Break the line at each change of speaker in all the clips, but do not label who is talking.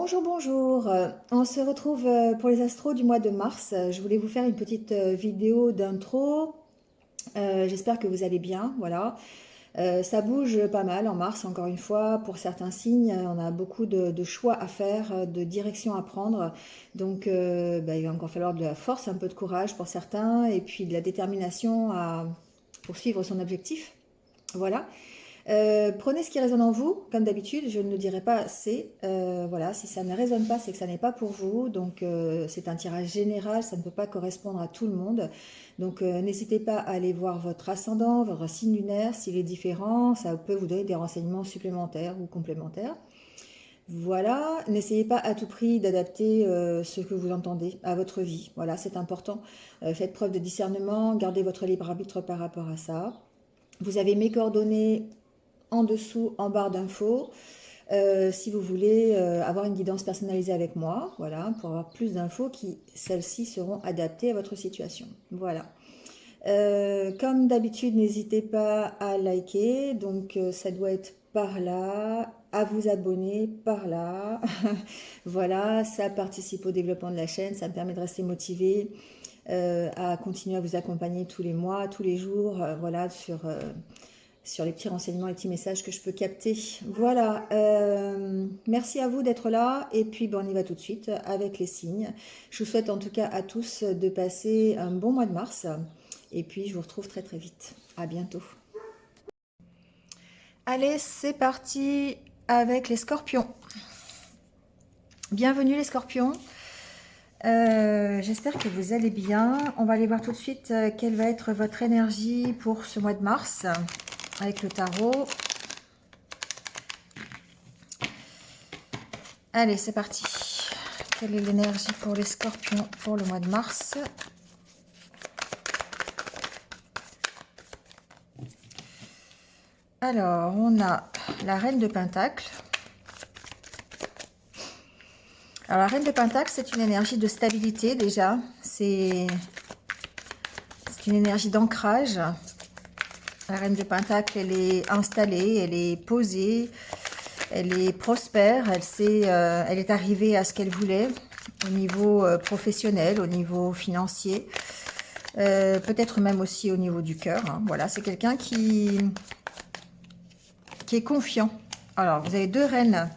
Bonjour, bonjour. On se retrouve pour les astros du mois de mars. Je voulais vous faire une petite vidéo d'intro. J'espère que vous allez bien. Voilà. Ça bouge pas mal en mars, encore une fois. Pour certains signes, on a beaucoup de choix à faire, de directions à prendre. Donc, il va encore falloir de la force, un peu de courage pour certains, et puis de la détermination à poursuivre son objectif. Voilà. Prenez ce qui résonne en vous, comme d'habitude, je ne le dirai pas assez. Voilà, si ça ne résonne pas, c'est que ça n'est pas pour vous. Donc, c'est un tirage général, ça ne peut pas correspondre à tout le monde. Donc, n'hésitez pas à aller voir votre ascendant, votre signe lunaire, s'il est différent. Ça peut vous donner des renseignements supplémentaires ou complémentaires. Voilà, n'essayez pas à tout prix d'adapter ce que vous entendez à votre vie. Voilà, c'est important. Faites preuve de discernement, gardez votre libre arbitre par rapport à ça. Vous avez mes coordonnées en dessous, en barre d'infos, si vous voulez avoir une guidance personnalisée avec moi, voilà, pour avoir plus d'infos qui, celles-ci, seront adaptées à votre situation. Voilà. Comme d'habitude, n'hésitez pas à liker, donc ça doit être par là, à vous abonner par là. Voilà, ça participe au développement de la chaîne, ça me permet de rester motivée, à continuer à vous accompagner tous les mois, tous les jours, voilà, sur les petits renseignements et petits messages que je peux capter. Voilà, merci à vous d'être là et puis on y va tout de suite avec les signes. Je vous souhaite en tout cas à tous de passer un bon mois de mars et puis je vous retrouve très très vite. À bientôt. Allez, c'est parti avec les scorpions. Bienvenue les scorpions. J'espère que vous allez bien. On va aller voir tout de suite quelle va être votre énergie pour ce mois de mars avec le tarot. Allez, c'est parti. Quelle est l'énergie pour les scorpions pour le mois de mars? Alors, on a la reine de Pentacle. Alors, la reine de Pentacle, c'est une énergie de stabilité déjà. C'est une énergie d'ancrage. La reine de Pentacle, elle est installée, elle est posée, elle est prospère, elle est arrivée à ce qu'elle voulait au niveau professionnel, au niveau financier, peut-être même aussi au niveau du cœur. Hein. Voilà, c'est quelqu'un qui est confiant. Alors, vous avez deux reines.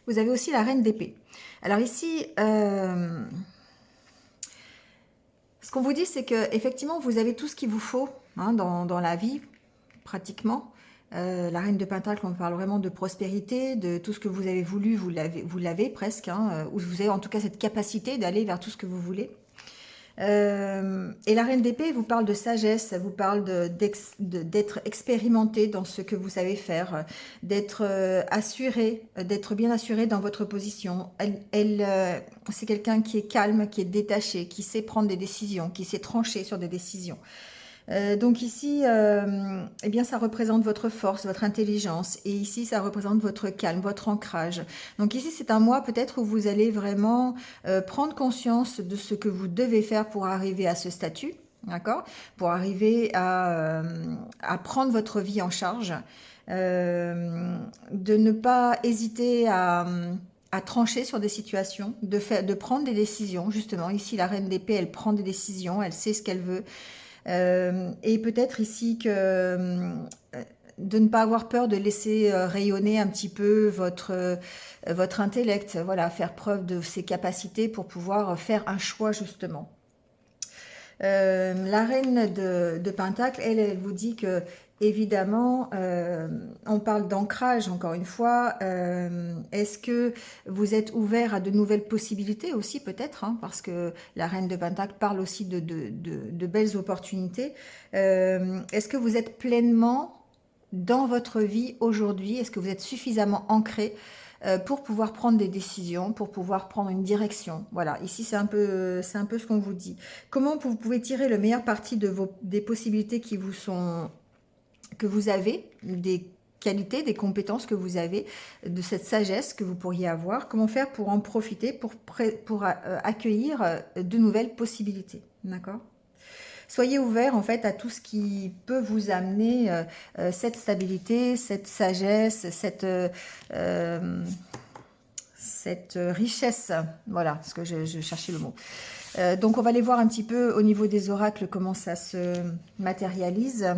Vous avez aussi la reine d'épée. Alors ici, ce qu'on vous dit, c'est que effectivement, vous avez tout ce qu'il vous faut hein, dans la vie, pratiquement. La reine de Pentacle, on parle vraiment de prospérité, de tout ce que vous avez voulu, vous l'avez presque, hein, ou vous avez en tout cas cette capacité d'aller vers tout ce que vous voulez. Et la reine d'épée vous parle de sagesse, elle vous parle d'être expérimenté dans ce que vous savez faire, d'être assuré, d'être bien assuré dans votre position. C'est quelqu'un qui est calme, qui est détaché, qui sait prendre des décisions, qui sait trancher sur des décisions. Donc ici, eh bien, ça représente votre force, votre intelligence. Et ici, ça représente votre calme, votre ancrage. Donc ici, c'est un mois peut-être où vous allez vraiment prendre conscience de ce que vous devez faire pour arriver à ce statut. D'accord? Pour arriver à prendre votre vie en charge. De ne pas hésiter à trancher sur des situations, de prendre des décisions. Justement, ici, la reine d'épée, elle prend des décisions, elle sait ce qu'elle veut. Et peut-être ici que de ne pas avoir peur de laisser rayonner un petit peu votre intellect, voilà, faire preuve de ses capacités pour pouvoir faire un choix justement. La reine de Pentacle, elle vous dit que évidemment, on parle d'ancrage encore une fois. Est-ce que vous êtes ouvert à de nouvelles possibilités aussi peut-être hein, parce que la reine de Pentacle parle aussi de belles opportunités. Est-ce que vous êtes pleinement dans votre vie aujourd'hui? Est-ce que vous êtes suffisamment ancré pour pouvoir prendre des décisions, pour pouvoir prendre une direction? Voilà, ici c'est un peu ce qu'on vous dit. Comment vous pouvez tirer le meilleur parti des possibilités que vous avez, des qualités, des compétences que vous avez, de cette sagesse que vous pourriez avoir? Comment faire pour en profiter, pour accueillir de nouvelles possibilités? D'accord ? Soyez ouvert en fait à tout ce qui peut vous amener cette stabilité, cette sagesse, cette richesse. Voilà, ce que je cherchais le mot. Donc on va aller voir un petit peu au niveau des oracles comment ça se matérialise.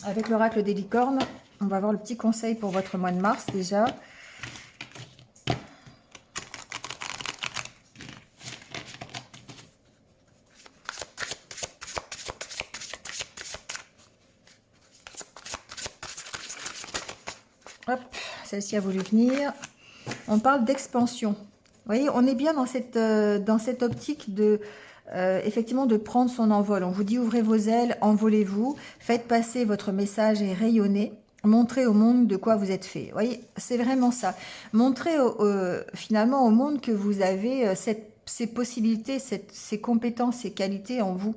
Avec l'oracle des licornes, on va voir le petit conseil pour votre mois de mars déjà. Hop, celle-ci a voulu venir. On parle d'expansion. Vous voyez, on est bien dans cette optique de, effectivement, de prendre son envol. On vous dit, ouvrez vos ailes, envolez-vous, faites passer votre message et rayonnez. Montrez au monde de quoi vous êtes fait. Vous voyez, c'est vraiment ça. Montrez finalement au monde que vous avez ces possibilités, ces compétences, ces qualités en vous.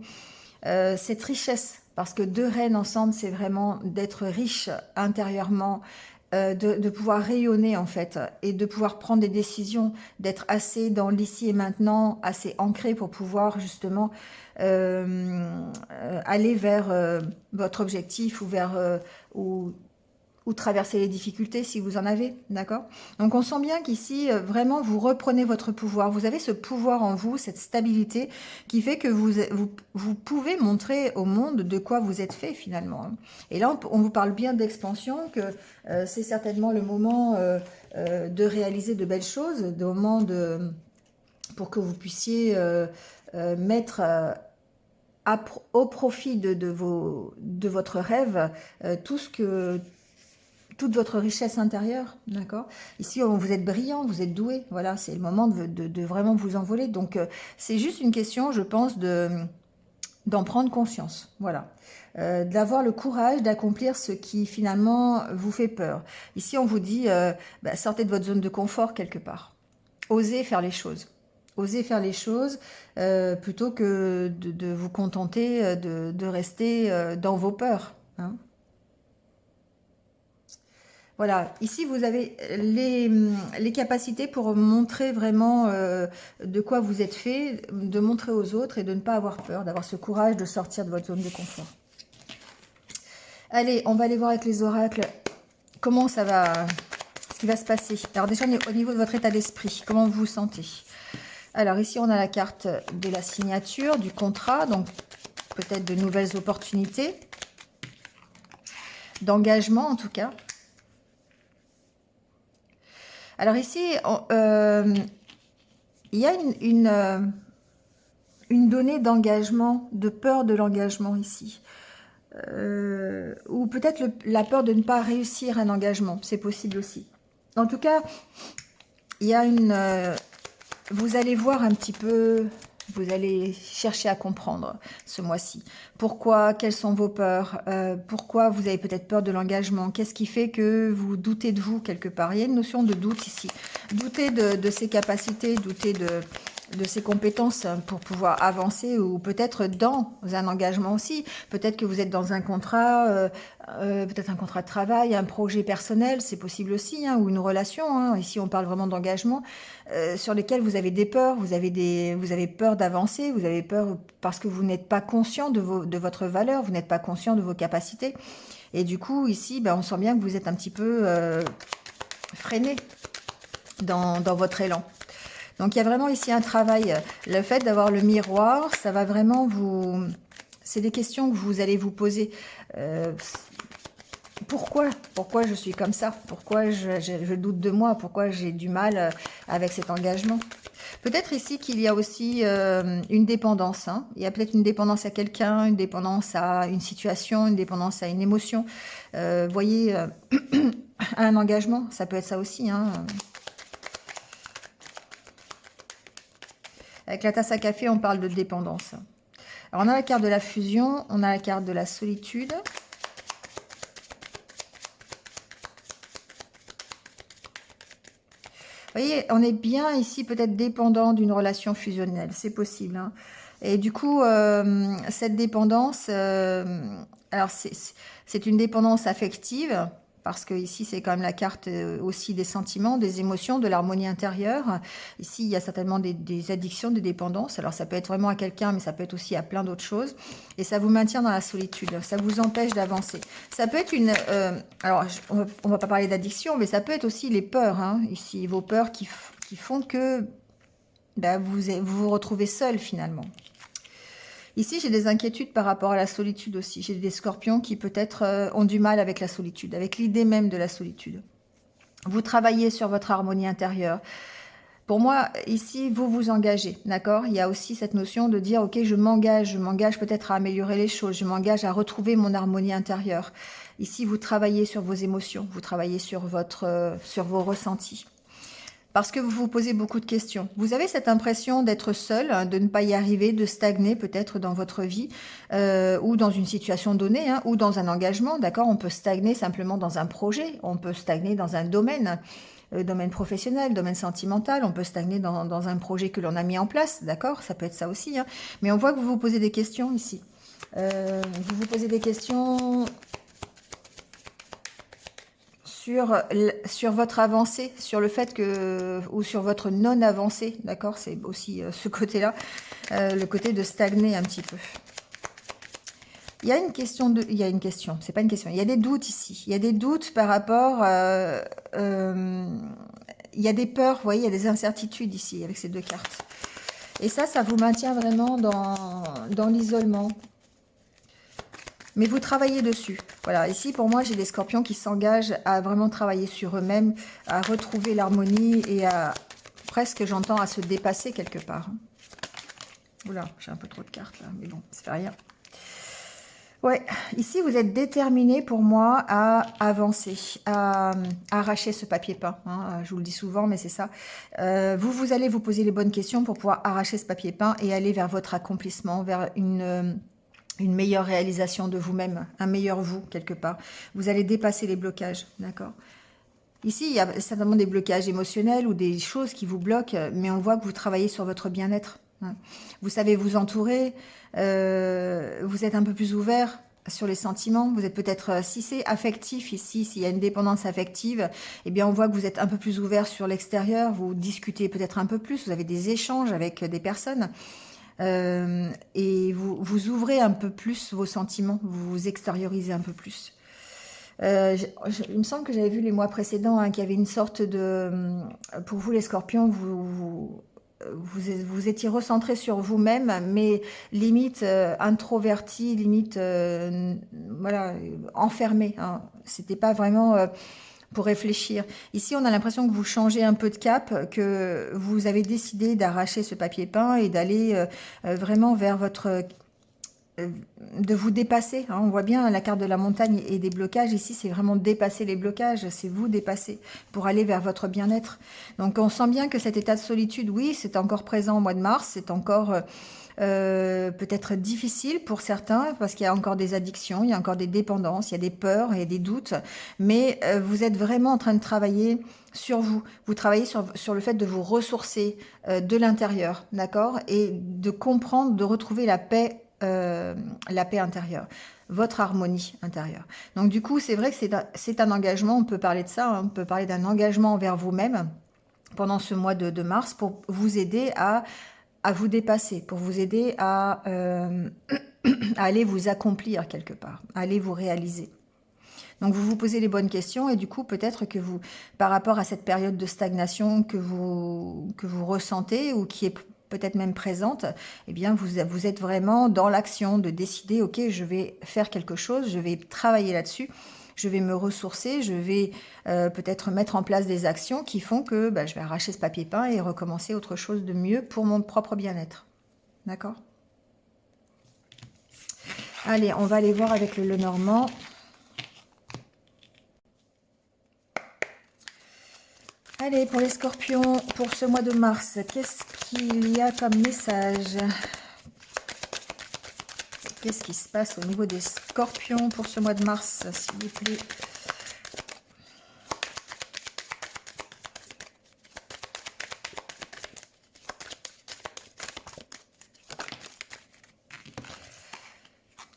Cette richesse. Parce que deux reines ensemble, c'est vraiment d'être riche intérieurement, de pouvoir rayonner en fait et de pouvoir prendre des décisions, d'être assez dans l'ici et maintenant, assez ancré pour pouvoir justement aller vers votre objectif ou vers ou traverser les difficultés si vous en avez, d'accord? Donc on sent bien qu'ici, vraiment, vous reprenez votre pouvoir. Vous avez ce pouvoir en vous, cette stabilité qui fait que vous pouvez montrer au monde de quoi vous êtes fait finalement. Et là, on vous parle bien d'expansion, que c'est certainement le moment de réaliser de belles choses, de moment pour que vous puissiez mettre au profit de votre rêve toute votre richesse intérieure, d'accord? Ici, vous êtes brillant, vous êtes doué, voilà, c'est le moment de vraiment vous envoler. Donc, c'est juste une question, je pense, d'en prendre conscience, voilà. D'avoir le courage d'accomplir ce qui, finalement, vous fait peur. Ici, on vous dit, sortez de votre zone de confort, quelque part. Osez faire les choses. Osez faire les choses plutôt que de vous contenter de rester dans vos peurs, hein. Voilà, ici vous avez les capacités pour montrer vraiment de quoi vous êtes fait, de montrer aux autres et de ne pas avoir peur, d'avoir ce courage de sortir de votre zone de confort. Allez, on va aller voir avec les oracles comment ça va, ce qui va se passer. Alors déjà au niveau de votre état d'esprit, comment vous vous sentez? Alors ici on a la carte de la signature, du contrat, donc peut-être de nouvelles opportunités, d'engagement en tout cas. Alors ici, il y a une donnée d'engagement, de peur de l'engagement ici. Ou peut-être la peur de ne pas réussir un engagement, c'est possible aussi. En tout cas, il y a vous allez voir un petit peu, vous allez chercher à comprendre ce mois-ci. Pourquoi, quelles sont vos peurs, pourquoi vous avez peut-être peur de l'engagement, qu'est-ce qui fait que vous doutez de vous quelque part. Il y a une notion de doute ici. Doutez de ses capacités, doutez de ses compétences pour pouvoir avancer ou peut-être dans un engagement aussi. Peut-être que vous êtes dans un contrat, peut-être un contrat de travail, un projet personnel, c'est possible aussi, hein, ou une relation. Hein. Ici, on parle vraiment d'engagement sur lesquels vous avez des peurs, vous avez peur d'avancer, vous avez peur parce que vous n'êtes pas conscient de votre valeur, vous n'êtes pas conscient de vos capacités. Et du coup, ici, on sent bien que vous êtes un petit peu freiné dans votre élan. Donc, il y a vraiment ici un travail. Le fait d'avoir le miroir, ça va vraiment vous... C'est des questions que vous allez vous poser. Pourquoi je suis comme ça? Pourquoi je doute de moi? Pourquoi j'ai du mal avec cet engagement? Peut-être ici qu'il y a aussi une dépendance. Hein. Il y a peut-être une dépendance à quelqu'un, une dépendance à une situation, une dépendance à une émotion. Voyez, un engagement, ça peut être ça aussi. Hein. Avec la tasse à café, on parle de dépendance. Alors, on a la carte de la fusion, on a la carte de la solitude. Vous voyez, on est bien ici peut-être dépendant d'une relation fusionnelle, c'est possible. Hein. Et du coup, cette dépendance, alors c'est une dépendance affective, parce que ici c'est quand même la carte aussi des sentiments, des émotions, de l'harmonie intérieure. Ici il y a certainement des addictions, des dépendances. Alors ça peut être vraiment à quelqu'un, mais ça peut être aussi à plein d'autres choses. Et ça vous maintient dans la solitude, ça vous empêche d'avancer. Ça peut être une... alors on va pas parler d'addiction, mais ça peut être aussi les peurs, hein, ici, vos peurs qui font que bah, vous vous retrouvez seul finalement. Ici, j'ai des inquiétudes par rapport à la solitude aussi. J'ai des scorpions qui peut-être ont du mal avec la solitude, avec l'idée même de la solitude. Vous travaillez sur votre harmonie intérieure. Pour moi, ici, vous vous engagez, d'accord? Il y a aussi cette notion de dire, ok, je m'engage peut-être à améliorer les choses, je m'engage à retrouver mon harmonie intérieure. Ici, vous travaillez sur vos émotions, vous travaillez sur sur vos ressentis. Parce que vous vous posez beaucoup de questions. Vous avez cette impression d'être seul, hein, de ne pas y arriver, de stagner peut-être dans votre vie, ou dans une situation donnée, hein, ou dans un engagement, d'accord? On peut stagner simplement dans un projet, on peut stagner dans un domaine, domaine professionnel, domaine sentimental, on peut stagner dans un projet que l'on a mis en place, d'accord? Ça peut être ça aussi, hein. Mais on voit que vous vous posez des questions ici. Vous vous posez des questions sur votre avancée, sur le fait que, ou sur votre non-avancée, d'accord? C'est aussi ce côté-là, le côté de stagner un petit peu. Il y a une question il y a une question, c'est pas une question, il y a des doutes ici. Il y a des doutes par rapport, il y a des peurs, vous voyez, il y a des incertitudes ici avec ces deux cartes. Et ça vous maintient vraiment dans l'isolement. Mais vous travaillez dessus. Voilà, ici pour moi j'ai des scorpions qui s'engagent à vraiment travailler sur eux-mêmes, à retrouver l'harmonie et à presque, j'entends, à se dépasser quelque part. Oula, j'ai un peu trop de cartes là, mais bon, ça fait rien. Ouais, ici vous êtes déterminé pour moi à avancer, à arracher ce papier peint. Hein, je vous le dis souvent, mais c'est ça. Vous allez vous poser les bonnes questions pour pouvoir arracher ce papier peint et aller vers votre accomplissement, vers une meilleure réalisation de vous-même, un meilleur vous, quelque part. Vous allez dépasser les blocages, d'accord? Ici, il y a certainement des blocages émotionnels ou des choses qui vous bloquent, mais on voit que vous travaillez sur votre bien-être. Hein. Vous savez vous entourer, vous êtes un peu plus ouvert sur les sentiments. Vous êtes peut-être, si c'est affectif ici, s'il y a une dépendance affective, eh bien on voit que vous êtes un peu plus ouvert sur l'extérieur, vous discutez peut-être un peu plus, vous avez des échanges avec des personnes. Et vous ouvrez un peu plus vos sentiments, vous vous extériorisez un peu plus. Il me semble que j'avais vu les mois précédents hein, qu'il y avait une sorte de... Pour vous les scorpions, vous étiez recentré sur vous-même, mais limite introverti, limite voilà, enfermé. Hein. C'était pas vraiment... pour réfléchir. Ici, on a l'impression que vous changez un peu de cap, que vous avez décidé d'arracher ce papier peint et d'aller vraiment vers votre... de vous dépasser. Hein. On voit bien la carte de la montagne et des blocages. Ici, c'est vraiment dépasser les blocages. C'est vous dépasser pour aller vers votre bien-être. Donc, on sent bien que cet état de solitude, oui, c'est encore présent au mois de mars. C'est encore... peut-être difficile pour certains parce qu'il y a encore des addictions, il y a encore des dépendances, il y a des peurs, il y a des doutes, mais vous êtes vraiment en train de travailler sur vous. Vous travaillez sur le fait de vous ressourcer de l'intérieur, d'accord? Et de comprendre, de retrouver la paix intérieure, votre harmonie intérieure. Donc du coup, c'est vrai que c'est un engagement, on peut parler de ça, hein, on peut parler d'un engagement envers vous-même pendant ce mois de mars pour vous aider à vous dépasser, pour vous aider à aller vous accomplir quelque part, à aller vous réaliser. Donc vous vous posez les bonnes questions et du coup peut-être que vous, par rapport à cette période de stagnation que vous ressentez ou qui est peut-être même présente, eh bien vous êtes vraiment dans l'action de décider, ok, je vais faire quelque chose, je vais travailler là-dessus, je vais me ressourcer, je vais peut-être mettre en place des actions qui font que je vais arracher ce papier peint et recommencer autre chose de mieux pour mon propre bien-être. D'accord? Allez, on va aller voir avec le Lenormand. Allez, pour les scorpions, pour ce mois de mars, qu'est-ce qu'il y a comme message? Qu'est-ce qui se passe au niveau des scorpions pour ce mois de mars, s'il vous plaît?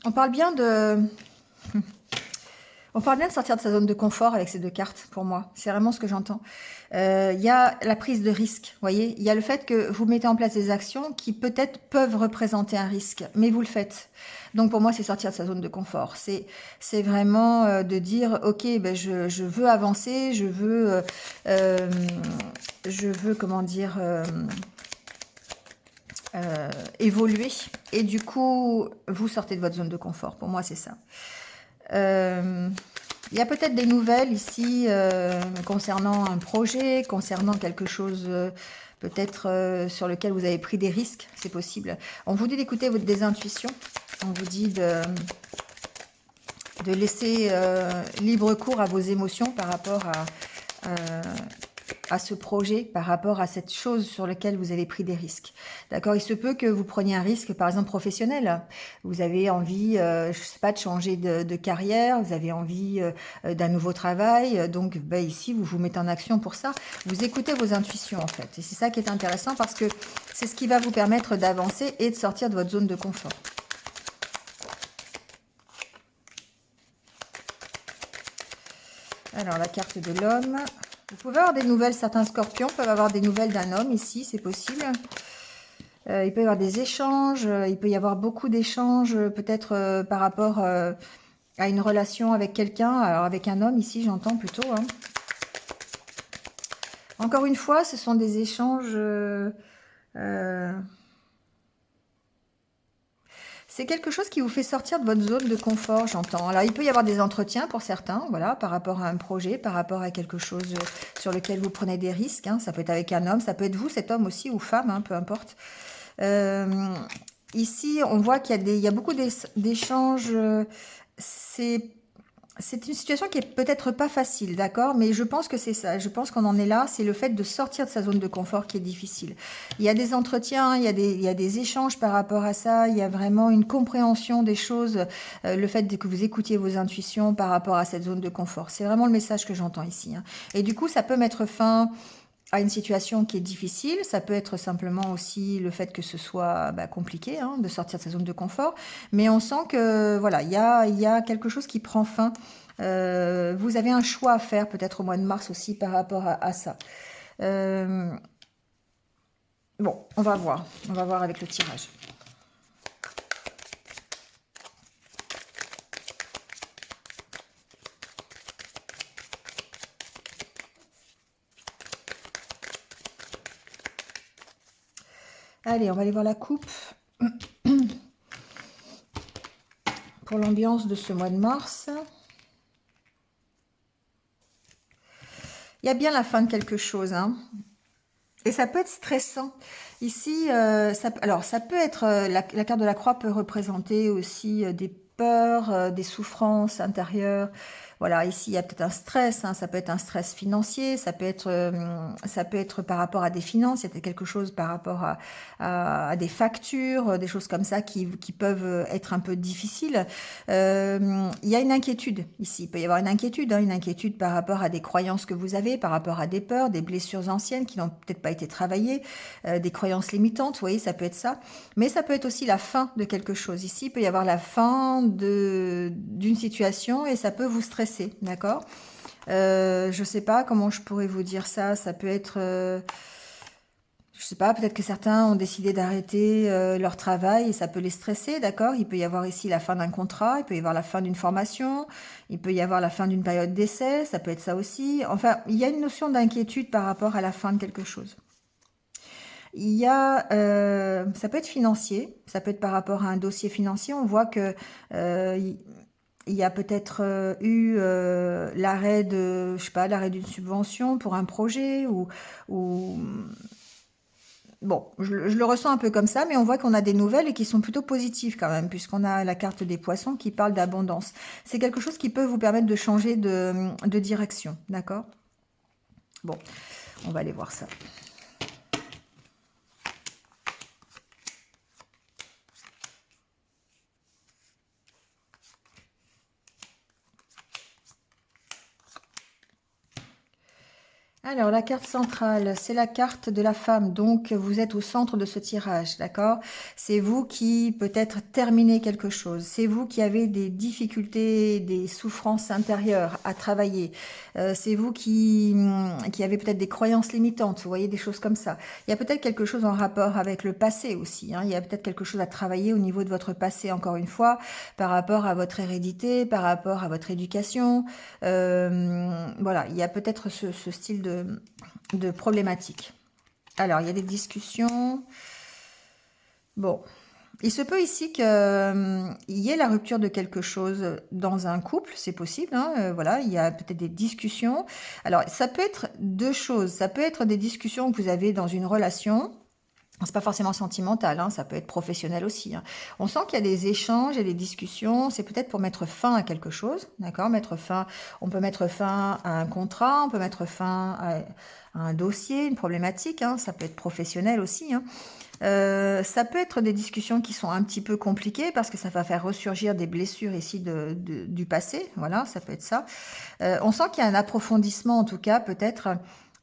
On parle bien de... On parle bien de sortir de sa zone de confort avec ces deux cartes, pour moi. C'est vraiment ce que j'entends. Il y a la prise de risque, vous voyez. Il y a le fait que vous mettez en place des actions qui peut-être peuvent représenter un risque, mais vous le faites. Donc pour moi, c'est sortir de sa zone de confort. C'est vraiment de dire, ok, ben je veux avancer, euh, je veux comment dire, évoluer. Et du coup, vous sortez de votre zone de confort. Pour moi, c'est ça. Il y a peut-être des nouvelles ici concernant un projet, concernant quelque chose peut-être sur lequel vous avez pris des risques, c'est possible. On vous dit d'écouter des intuitions, on vous dit de laisser libre cours à vos émotions par rapport à ce projet, par rapport à cette chose sur laquelle vous avez pris des risques. D'accord? Il se peut que vous preniez un risque, par exemple, professionnel. Vous avez envie, je sais pas, de changer de carrière, vous avez envie d'un nouveau travail. Donc, ben, ici, vous vous mettez en action pour ça. Vous écoutez vos intuitions, en fait. Et c'est ça qui est intéressant parce que c'est ce qui va vous permettre d'avancer et de sortir de votre zone de confort. Alors, la carte de l'homme. Vous pouvez avoir des nouvelles, certains scorpions peuvent avoir des nouvelles d'un homme ici, c'est possible. Il peut y avoir des échanges, il peut y avoir beaucoup d'échanges, peut-être par rapport à une relation avec quelqu'un, alors avec un homme ici j'entends plutôt. Hein. Encore une fois, ce sont des échanges... c'est quelque chose qui vous fait sortir de votre zone de confort, j'entends. Alors, il peut y avoir des entretiens pour certains, voilà, par rapport à un projet, par rapport à quelque chose sur lequel vous prenez des risques. Hein. Ça peut être avec un homme, ça peut être vous, cet homme aussi, ou femme, hein, peu importe. Ici, on voit qu'il y a beaucoup d'échanges. C'est une situation qui est peut-être pas facile, d'accord? Mais je pense que c'est ça. Je pense qu'on en est là. C'est le fait de sortir de sa zone de confort qui est difficile. Il y a des entretiens, il y a des échanges par rapport à ça. Il y a vraiment une compréhension des choses. Le fait que vous écoutiez vos intuitions par rapport à cette zone de confort. C'est vraiment le message que j'entends ici. Hein. Et du coup, ça peut mettre fin à une situation qui est difficile. Ça peut être simplement aussi le fait que ce soit compliqué hein, de sortir de sa zone de confort. Mais on sent que voilà, il y a quelque chose qui prend fin. Vous avez un choix à faire peut-être au mois de mars aussi par rapport à ça. Bon, on va voir. On va voir avec le tirage. Allez, on va aller voir la coupe. Pour l'ambiance de ce mois de mars. Il y a bien la fin de quelque chose. Hein. Et ça peut être stressant. Ici, alors ça peut être, la carte de la croix peut représenter aussi des peurs, des souffrances intérieures. Voilà, ici il y a peut-être un stress, hein, ça peut être un stress financier, ça peut être par rapport à des finances, il y a peut-être quelque chose par rapport à des factures, des choses comme ça qui peuvent être un peu difficiles. Il y a une inquiétude ici, il peut y avoir hein, une inquiétude par rapport à des croyances que vous avez, par rapport à des peurs, des blessures anciennes qui n'ont peut-être pas été travaillées, des croyances limitantes, vous voyez, ça peut être ça. Mais ça peut être aussi la fin de quelque chose. Ici, il peut y avoir la fin d'une situation et ça peut vous stresser, d'accord? Je sais pas comment je pourrais vous dire ça. Ça peut être... je sais pas, peut-être que certains ont décidé d'arrêter leur travail et ça peut les stresser, d'accord? Il peut y avoir ici la fin d'un contrat, il peut y avoir la fin d'une formation, il peut y avoir la fin d'une période d'essai, ça peut être ça aussi. Enfin, il y a une notion d'inquiétude par rapport à la fin de quelque chose. Il y a, ça peut être financier, ça peut être par rapport à un dossier financier. On voit que il y a peut-être eu l'arrêt de, je sais pas, l'arrêt d'une subvention pour un projet ou bon, je le ressens un peu comme ça, mais on voit qu'on a des nouvelles et qui sont plutôt positives quand même, puisqu'on a la carte des poissons qui parle d'abondance. C'est quelque chose qui peut vous permettre de changer de direction, d'accord? Bon, on va aller voir ça. Alors, la carte centrale, c'est la carte de la femme, donc vous êtes au centre de ce tirage, d'accord? C'est vous qui peut-être terminez quelque chose, c'est vous qui avez des difficultés, des souffrances intérieures à travailler, c'est vous qui avez peut-être des croyances limitantes, vous voyez, des choses comme ça. Il y a peut-être quelque chose en rapport avec le passé aussi, hein. Il y a peut-être quelque chose à travailler au niveau de votre passé, encore une fois, par rapport à votre hérédité, par rapport à votre éducation, voilà, il y a peut-être ce style de problématique. Alors, il y a des discussions. Bon, il se peut ici qu'il y ait la rupture de quelque chose dans un couple, c'est possible, hein, voilà, il y a peut-être des discussions. Alors, ça peut être deux choses. Ça peut être des discussions que vous avez dans une relation. C'est pas forcément sentimental, hein, ça peut être professionnel aussi, hein. On sent qu'il y a des échanges et des discussions, c'est peut-être pour mettre fin à quelque chose, d'accord? On peut mettre fin à un contrat, on peut mettre fin à un dossier, une problématique, hein, ça peut être professionnel aussi, hein. Ça peut être des discussions qui sont un petit peu compliquées parce que ça va faire ressurgir des blessures ici du passé, voilà, ça peut être ça. On sent qu'il y a un approfondissement en tout cas, peut-être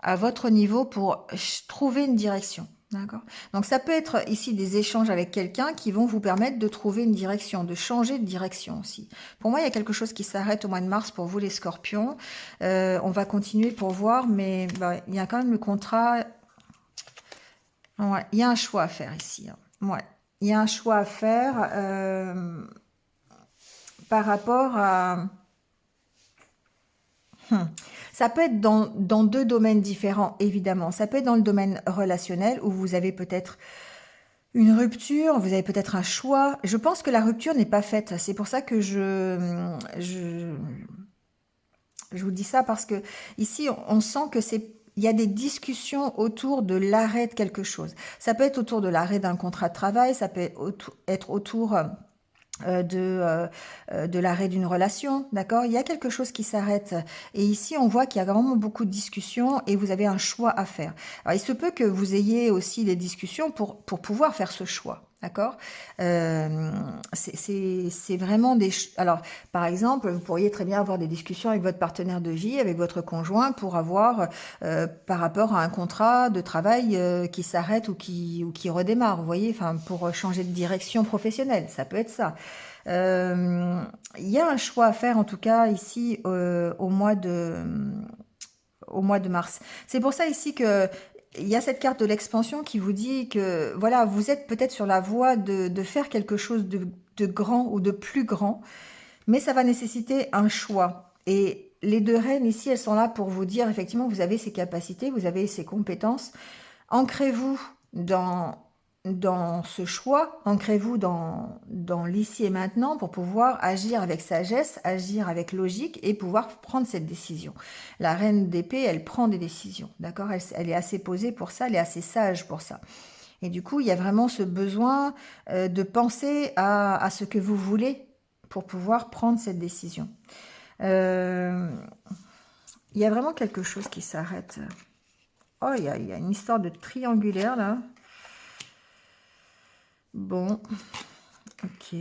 à votre niveau pour trouver une direction. D'accord. Donc ça peut être ici des échanges avec quelqu'un qui vont vous permettre de trouver une direction, de changer de direction aussi. Pour moi, il y a quelque chose qui s'arrête au mois de mars pour vous les scorpions. On va continuer pour voir, mais bah, il y a quand même le contrat. Ouais, il y a un choix à faire ici, hein. Ouais, il y a un choix à faire par rapport à... Ça peut être dans deux domaines différents, évidemment. Ça peut être dans le domaine relationnel où vous avez peut-être une rupture, vous avez peut-être un choix. Je pense que la rupture n'est pas faite. C'est pour ça que je vous dis ça parce que ici, on sent que il y a des discussions autour de l'arrêt de quelque chose. Ça peut être autour de l'arrêt d'un contrat de travail, ça peut être autour de l'arrêt d'une relation, d'accord? Il y a quelque chose qui s'arrête. Et ici, on voit qu'il y a vraiment beaucoup de discussions et vous avez un choix à faire. Alors, il se peut que vous ayez aussi des discussions pour pouvoir faire ce choix. D'accord. C'est vraiment Alors, par exemple, vous pourriez très bien avoir des discussions avec votre partenaire de vie, avec votre conjoint, pour avoir, par rapport à un contrat de travail qui s'arrête ou qui redémarre, vous voyez, enfin, pour changer de direction professionnelle, ça peut être ça. Il y a un choix à faire, en tout cas, ici, au mois de mars. C'est pour ça ici que il y a cette carte de l'expansion qui vous dit que voilà, vous êtes peut-être sur la voie de faire quelque chose de grand ou de plus grand, mais ça va nécessiter un choix. Et les deux reines ici, elles sont là pour vous dire effectivement, vous avez ces capacités, vous avez ces compétences. Ancrez-vous dans ce choix, ancrez-vous dans l'ici et maintenant pour pouvoir agir avec sagesse, agir avec logique et pouvoir prendre cette décision. La reine d'épée, elle prend des décisions, d'accord? Elle est assez posée pour ça, elle est assez sage pour ça. Et du coup, il y a vraiment ce besoin de penser à ce que vous voulez pour pouvoir prendre cette décision. Il y a vraiment quelque chose qui s'arrête. Oh, il y a une histoire de triangulaire là. Bon, ok.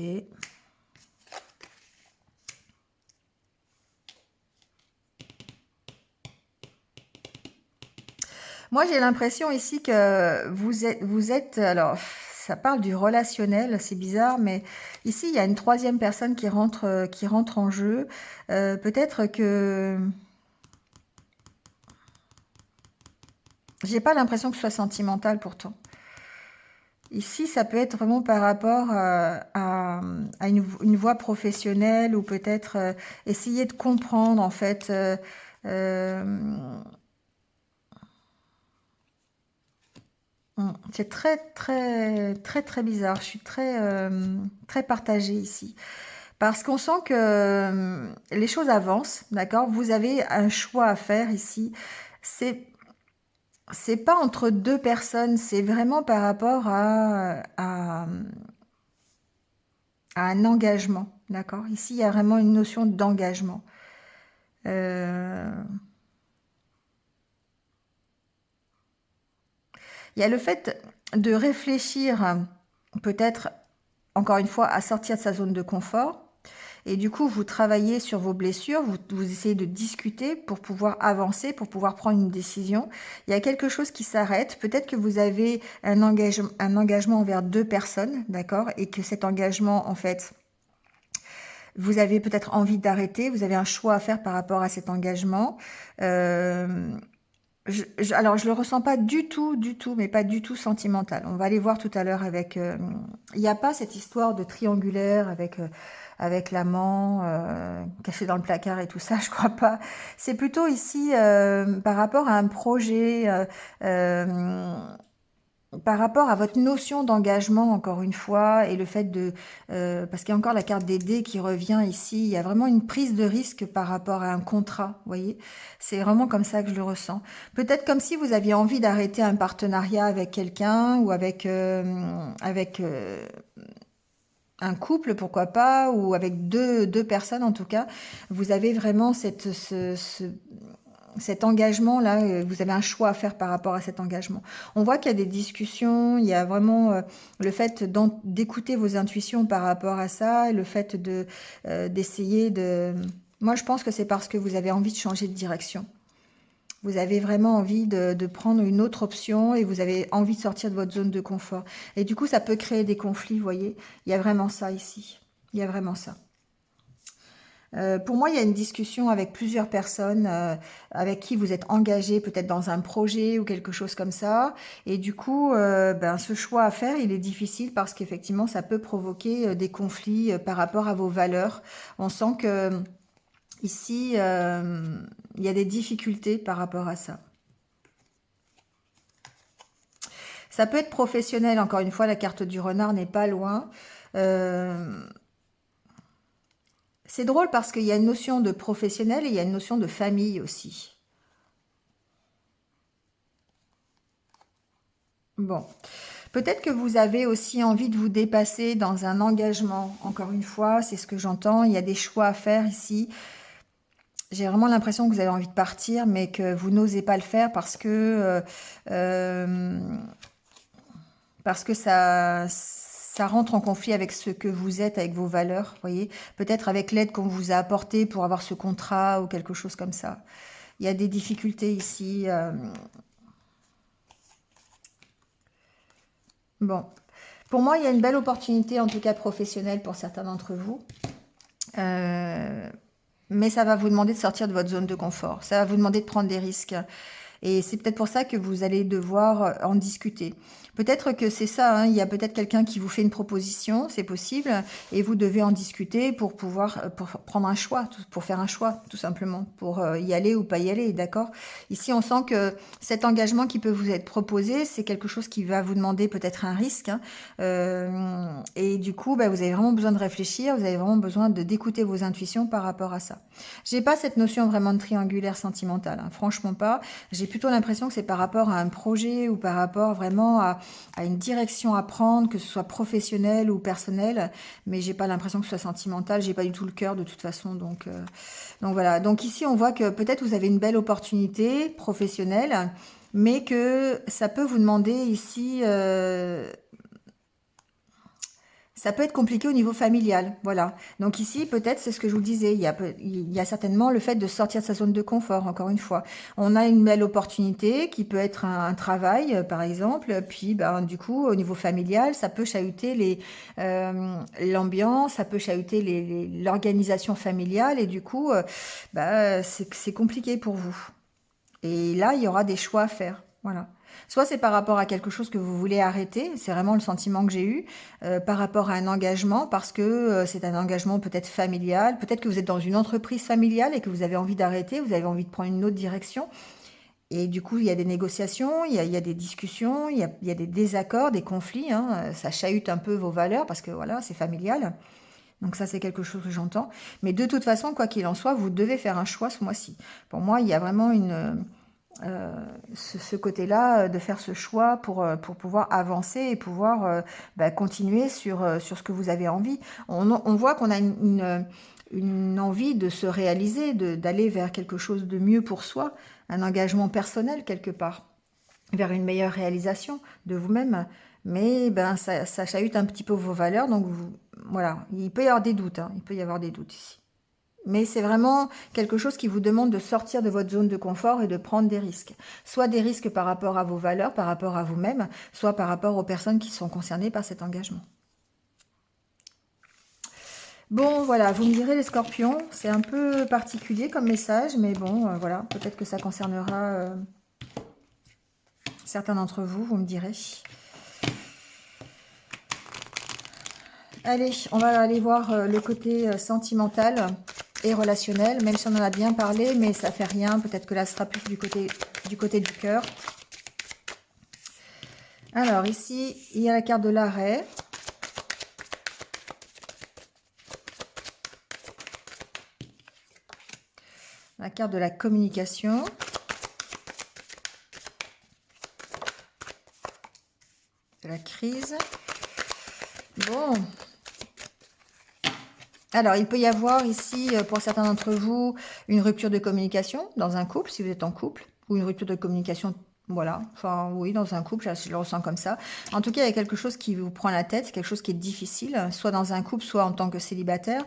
Moi, j'ai l'impression ici que vous êtes, alors, ça parle du relationnel, c'est bizarre, mais ici, il y a une troisième personne qui rentre en jeu. Peut-être que, j'ai pas l'impression que ce soit sentimental pourtant. Ici, ça peut être vraiment par rapport à une voie professionnelle ou peut-être essayer de comprendre en fait. C'est très très très très bizarre. Je suis très partagée ici parce qu'on sent que les choses avancent, d'accord? Vous avez un choix à faire ici. C'est c'est pas entre deux personnes, c'est vraiment par rapport à un engagement, d'accord? Ici, il y a vraiment une notion d'engagement. Euh, il y a le fait de réfléchir, peut-être, encore une fois, à sortir de sa zone de confort. Et du coup, vous travaillez sur vos blessures, vous essayez de discuter pour pouvoir avancer, pour pouvoir prendre une décision. Il y a quelque chose qui s'arrête. Peut-être que vous avez un engagement envers deux personnes, d'accord? Et que cet engagement, en fait, vous avez peut-être envie d'arrêter, vous avez un choix à faire par rapport à cet engagement. Euh, alors, je le ressens pas du tout, mais pas du tout sentimental. On va aller voir tout à l'heure avec... il n'y a pas cette histoire de triangulaire avec l'amant caché dans le placard et tout ça, je crois pas. C'est plutôt ici par rapport à un projet, euh, par rapport à votre notion d'engagement, encore une fois, et le fait de... parce qu'il y a encore la carte des dés qui revient ici, il y a vraiment une prise de risque par rapport à un contrat, vous voyez. C'est vraiment comme ça que je le ressens. Peut-être comme si vous aviez envie d'arrêter un partenariat avec quelqu'un ou avec un couple, pourquoi pas, ou avec deux personnes en tout cas. Vous avez vraiment cet engagement-là, vous avez un choix à faire par rapport à cet engagement. On voit qu'il y a des discussions, il y a vraiment le fait d'écouter vos intuitions par rapport à ça, le fait d'essayer de... Moi, je pense que c'est parce que vous avez envie de changer de direction. Vous avez vraiment envie de prendre une autre option et vous avez envie de sortir de votre zone de confort. Et du coup, ça peut créer des conflits, vous voyez. Il y a vraiment ça ici. Il y a vraiment ça. Pour moi, il y a une discussion avec plusieurs personnes avec qui vous êtes engagé, peut-être dans un projet ou quelque chose comme ça. Et du coup, ce choix à faire, il est difficile parce qu'effectivement, ça peut provoquer des conflits par rapport à vos valeurs. On sent que ici, il y a des difficultés par rapport à ça. Ça peut être professionnel, encore une fois, la carte du renard n'est pas loin. C'est drôle parce qu'il y a une notion de professionnel et il y a une notion de famille aussi. Bon, peut-être que vous avez aussi envie de vous dépasser dans un engagement. Encore une fois, c'est ce que j'entends. Il y a des choix à faire ici. J'ai vraiment l'impression que vous avez envie de partir, mais que vous n'osez pas le faire parce que ça rentre en conflit avec ce que vous êtes, avec vos valeurs, voyez. Peut-être avec l'aide qu'on vous a apportée pour avoir ce contrat ou quelque chose comme ça. Il y a des difficultés ici. Bon, pour moi, il y a une belle opportunité, en tout cas professionnelle pour certains d'entre vous. Mais ça va vous demander de sortir de votre zone de confort. Ça va vous demander de prendre des risques. Et c'est peut-être pour ça que vous allez devoir en discuter. Peut-être que c'est ça, hein, il y a peut-être quelqu'un qui vous fait une proposition, c'est possible, et vous devez en discuter pour pouvoir pour prendre un choix, pour faire un choix, tout simplement, pour y aller ou pas y aller, d'accord? Ici, on sent que cet engagement qui peut vous être proposé, c'est quelque chose qui va vous demander peut-être un risque, hein, et du coup, vous avez vraiment besoin de réfléchir, vous avez vraiment besoin d'écouter vos intuitions par rapport à ça. J'ai pas cette notion vraiment de triangulaire sentimental, hein, franchement pas. J'ai plutôt l'impression que c'est par rapport à un projet ou par rapport vraiment à une direction à prendre, que ce soit professionnel ou personnel, mais j'ai pas l'impression que ce soit sentimental, j'ai pas du tout le cœur de toute façon, donc voilà. Donc ici on voit que peut-être vous avez une belle opportunité professionnelle, mais que ça peut vous demander ici ça peut être compliqué au niveau familial, voilà. Donc ici, peut-être, c'est ce que je vous disais, il y a certainement le fait de sortir de sa zone de confort, encore une fois. On a une belle opportunité qui peut être un travail, par exemple, puis du coup, au niveau familial, ça peut chahuter l'ambiance, ça peut chahuter l'organisation familiale, et du coup, c'est compliqué pour vous. Et là, il y aura des choix à faire, voilà. Soit c'est par rapport à quelque chose que vous voulez arrêter, c'est vraiment le sentiment que j'ai eu, par rapport à un engagement, parce que c'est un engagement peut-être familial, peut-être que vous êtes dans une entreprise familiale et que vous avez envie d'arrêter, vous avez envie de prendre une autre direction, et du coup il y a des négociations, il y a des discussions, il y a des désaccords, des conflits, hein, ça chahute un peu vos valeurs, parce que voilà, c'est familial, donc ça c'est quelque chose que j'entends, mais de toute façon, quoi qu'il en soit, vous devez faire un choix ce mois-ci. Pour moi, il y a vraiment ce côté-là, de faire ce choix pour pouvoir avancer et pouvoir continuer sur ce que vous avez envie. On voit qu'on a une envie de se réaliser, d'aller vers quelque chose de mieux pour soi, un engagement personnel quelque part, vers une meilleure réalisation de vous-même. mais ben, ça chahute un petit peu vos valeurs. Donc voilà, il peut y avoir des doutes, hein, il peut y avoir des doutes ici. Mais c'est vraiment quelque chose qui vous demande de sortir de votre zone de confort et de prendre des risques. Soit des risques par rapport à vos valeurs, par rapport à vous-même, soit par rapport aux personnes qui sont concernées par cet engagement. Bon, voilà, vous me direz les scorpions, c'est un peu particulier comme message, mais bon, voilà, peut-être que ça concernera certains d'entre vous, vous me direz. Allez, on va aller voir le côté sentimental et relationnel, même si on en a bien parlé, mais ça fait rien, peut-être que là, ce sera plus du côté du cœur. Alors, ici, il y a la carte de l'arrêt. La carte de la communication. De la crise. Bon. Alors, il peut y avoir ici, pour certains d'entre vous, une rupture de communication dans un couple, si vous êtes en couple, ou une rupture de communication, voilà, enfin, oui, dans un couple, je le ressens comme ça. En tout cas, il y a quelque chose qui vous prend la tête, quelque chose qui est difficile, soit dans un couple, soit en tant que célibataire.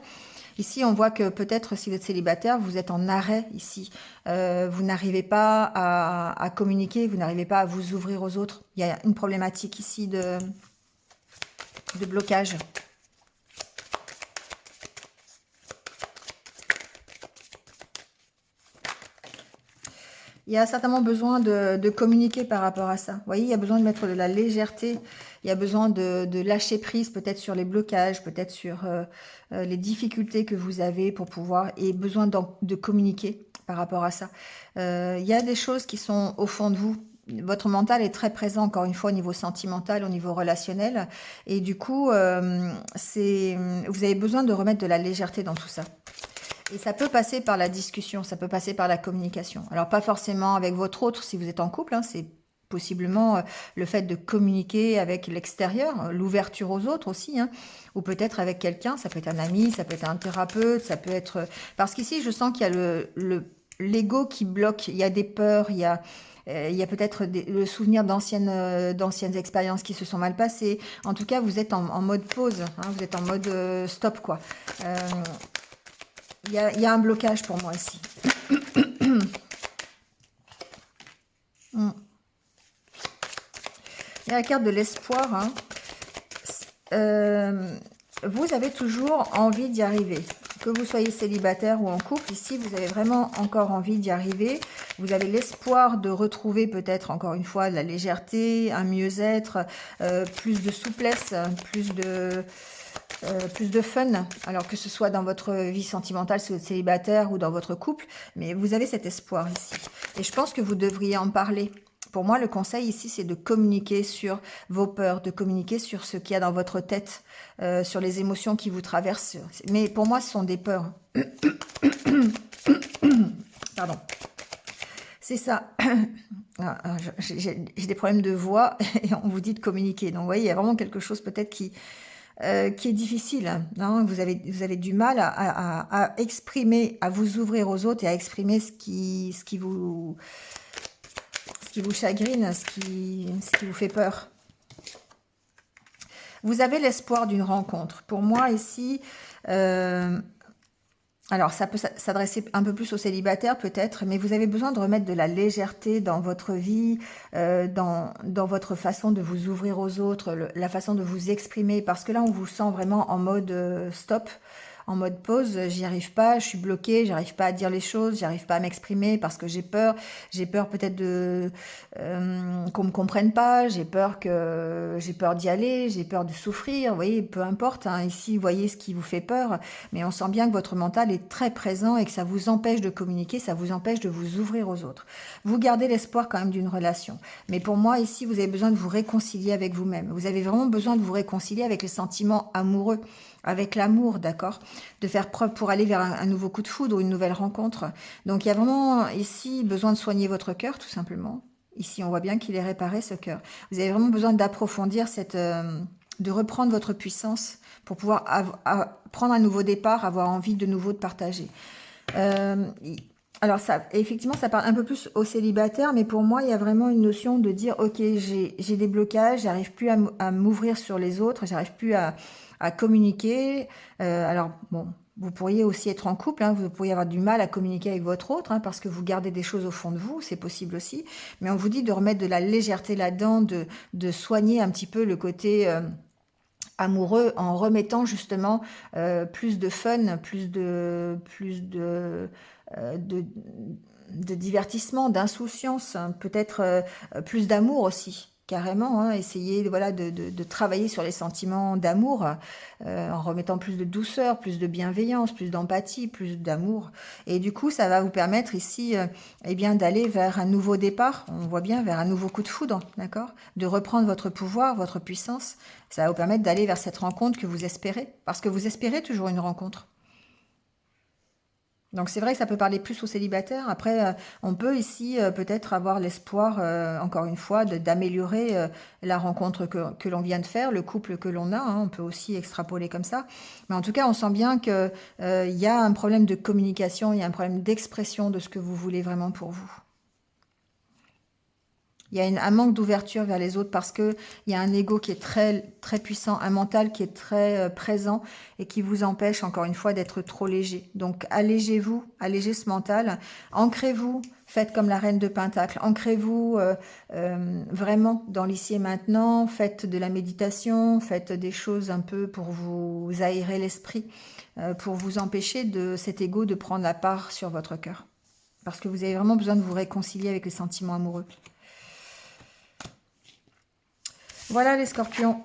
Ici, on voit que peut-être si vous êtes célibataire, vous êtes en arrêt ici. Vous n'arrivez pas à communiquer, vous n'arrivez pas à vous ouvrir aux autres. Il y a une problématique ici de blocage. Il y a certainement besoin de communiquer par rapport à ça. Vous voyez, il y a besoin de mettre de la légèreté. Il y a besoin de lâcher prise peut-être sur les blocages, peut-être sur les difficultés que vous avez pour pouvoir... Et besoin de communiquer par rapport à ça. Il y a des choses qui sont au fond de vous. Votre mental est très présent, encore une fois, au niveau sentimental, au niveau relationnel. Et du coup, vous avez besoin de remettre de la légèreté dans tout ça. Et ça peut passer par la discussion, ça peut passer par la communication. Alors pas forcément avec votre autre si vous êtes en couple, hein, c'est possiblement le fait de communiquer avec l'extérieur, l'ouverture aux autres aussi, hein, ou peut-être avec quelqu'un, ça peut être un ami, ça peut être un thérapeute, ça peut être... Parce qu'ici je sens qu'il y a l'ego qui bloque, il y a des peurs, il y a peut-être le souvenir d'anciennes expériences qui se sont mal passées. En tout cas, vous êtes en mode pause, hein, vous êtes en mode stop, quoi. Il y a un blocage pour moi ici. Il y a la carte de l'espoir. Hein. Vous avez toujours envie d'y arriver. Que vous soyez célibataire ou en couple, ici, vous avez vraiment encore envie d'y arriver. Vous avez l'espoir de retrouver peut-être, encore une fois, de la légèreté, un mieux-être, plus de souplesse, plus de fun, alors que ce soit dans votre vie sentimentale si vous êtes célibataire ou dans votre couple, mais vous avez cet espoir ici. Et je pense que vous devriez en parler. Pour moi, le conseil ici, c'est de communiquer sur vos peurs, de communiquer sur ce qu'il y a dans votre tête, sur les émotions qui vous traversent. Mais pour moi, ce sont des peurs. Pardon. C'est ça. J'ai des problèmes de voix et on vous dit de communiquer. Donc, vous voyez, il y a vraiment quelque chose peut-être qui est difficile. Hein. Vous avez du mal à exprimer, à vous ouvrir aux autres et à exprimer ce qui vous chagrine, ce qui vous fait peur. Vous avez l'espoir d'une rencontre. Pour moi, ici, alors ça peut s'adresser un peu plus aux célibataires peut-être, mais vous avez besoin de remettre de la légèreté dans votre vie, dans votre façon de vous ouvrir aux autres, la façon de vous exprimer, parce que là, on vous sent vraiment en mode stop, en mode pause, j'y arrive pas, je suis bloquée, j'arrive pas à dire les choses, j'arrive pas à m'exprimer parce que j'ai peur peut-être qu'on me comprenne pas, j'ai peur d'y aller, j'ai peur de souffrir, vous voyez, peu importe, hein, ici, vous voyez ce qui vous fait peur, mais on sent bien que votre mental est très présent et que ça vous empêche de communiquer, ça vous empêche de vous ouvrir aux autres. Vous gardez l'espoir quand même d'une relation, mais pour moi, ici, vous avez besoin de vous réconcilier avec vous-même, vous avez vraiment besoin de vous réconcilier avec les sentiments amoureux, avec l'amour, d'accord, de faire preuve pour aller vers un nouveau coup de foudre ou une nouvelle rencontre. Donc il y a vraiment ici besoin de soigner votre cœur, tout simplement. Ici, on voit bien qu'il est réparé, ce cœur. Vous avez vraiment besoin d'approfondir de reprendre votre puissance pour pouvoir prendre un nouveau départ, avoir envie de nouveau de partager. Alors ça, effectivement, ça parle un peu plus aux célibataires, mais pour moi, il y a vraiment une notion de dire, ok, j'ai des blocages, j'arrive plus à m'ouvrir sur les autres, j'arrive plus à communiquer. Alors bon, vous pourriez aussi être en couple, hein, vous pourriez avoir du mal à communiquer avec votre autre, hein, parce que vous gardez des choses au fond de vous, c'est possible aussi. Mais on vous dit de remettre de la légèreté là-dedans, de soigner un petit peu le côté amoureux en remettant justement plus de fun, plus de divertissement, d'insouciance, hein, peut-être plus d'amour aussi. Carrément, hein, essayer voilà, de travailler sur les sentiments d'amour en remettant plus de douceur, plus de bienveillance, plus d'empathie, plus d'amour. Et du coup, ça va vous permettre ici eh bien, d'aller vers un nouveau départ, on voit bien, vers un nouveau coup de foudre, d'accord? De reprendre votre pouvoir, votre puissance. Ça va vous permettre d'aller vers cette rencontre que vous espérez, parce que vous espérez toujours une rencontre. Donc c'est vrai que ça peut parler plus aux célibataires. Après, on peut ici peut-être avoir l'espoir, encore une fois, d'améliorer la rencontre que l'on vient de faire, le couple que l'on a, hein. On peut aussi extrapoler comme ça. Mais en tout cas, on sent bien que il y a un problème de communication, il y a un problème d'expression de ce que vous voulez vraiment pour vous. Il y a un manque d'ouverture vers les autres parce que il y a un ego qui est très, très puissant, un mental qui est très présent et qui vous empêche, encore une fois, d'être trop léger. Donc, allégez-vous, allégez ce mental, ancrez-vous, faites comme la reine de Pentacle, ancrez-vous vraiment dans l'ici et maintenant, faites de la méditation, faites des choses un peu pour vous aérer l'esprit, pour vous empêcher de cet ego de prendre la part sur votre cœur. Parce que vous avez vraiment besoin de vous réconcilier avec les sentiments amoureux. Voilà les scorpions.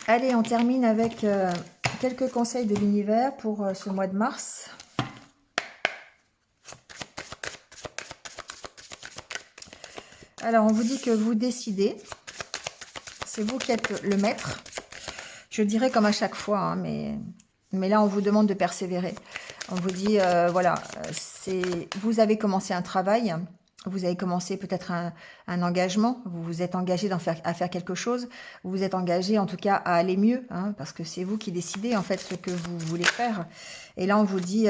Allez, on termine avec quelques conseils de l'univers pour ce mois de mars. Alors, on vous dit que vous décidez. C'est vous qui êtes le maître. Je dirais comme à chaque fois, hein, mais là, on vous demande de persévérer. On vous dit, voilà, vous avez commencé un travail. Vous avez commencé peut-être un engagement, vous vous êtes engagé à faire quelque chose, vous vous êtes engagé en tout cas à aller mieux, hein, parce que c'est vous qui décidez en fait ce que vous voulez faire. Et là on vous dit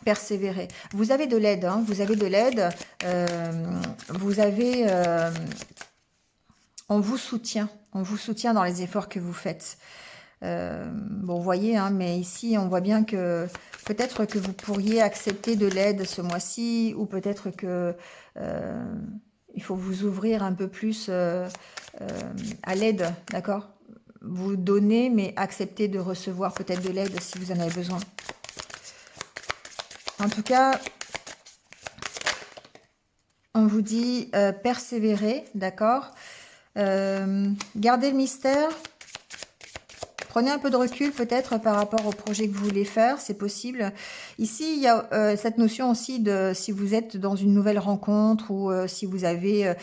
persévérer. Vous avez de l'aide, hein, vous avez de l'aide, on vous soutient dans les efforts que vous faites. Bon, vous voyez, hein, mais ici, on voit bien que peut-être que vous pourriez accepter de l'aide ce mois-ci, ou peut-être que il faut vous ouvrir un peu plus à l'aide, d'accord? Vous donnez, mais acceptez de recevoir peut-être de l'aide si vous en avez besoin. En tout cas, on vous dit persévérer, d'accord? Gardez le mystère. Prenez un peu de recul peut-être par rapport au projet que vous voulez faire, c'est possible. Ici, il y a cette notion aussi de si vous êtes dans une nouvelle rencontre ou si vous avez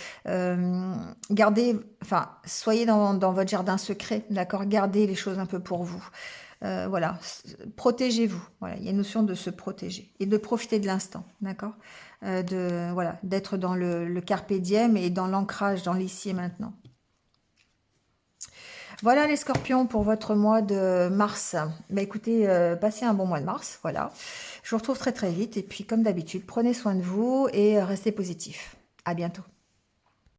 gardé, enfin, soyez dans votre jardin secret, d'accord? Gardez les choses un peu pour vous. Voilà, protégez-vous. Voilà, il y a une notion de se protéger et de profiter de l'instant, d'accord? Voilà, d'être dans le carpe diem et dans l'ancrage, dans l'ici et maintenant. Voilà les scorpions pour votre mois de mars. Bah, écoutez, passez un bon mois de mars, voilà. Je vous retrouve très très vite et puis comme d'habitude, prenez soin de vous et restez positifs. À bientôt.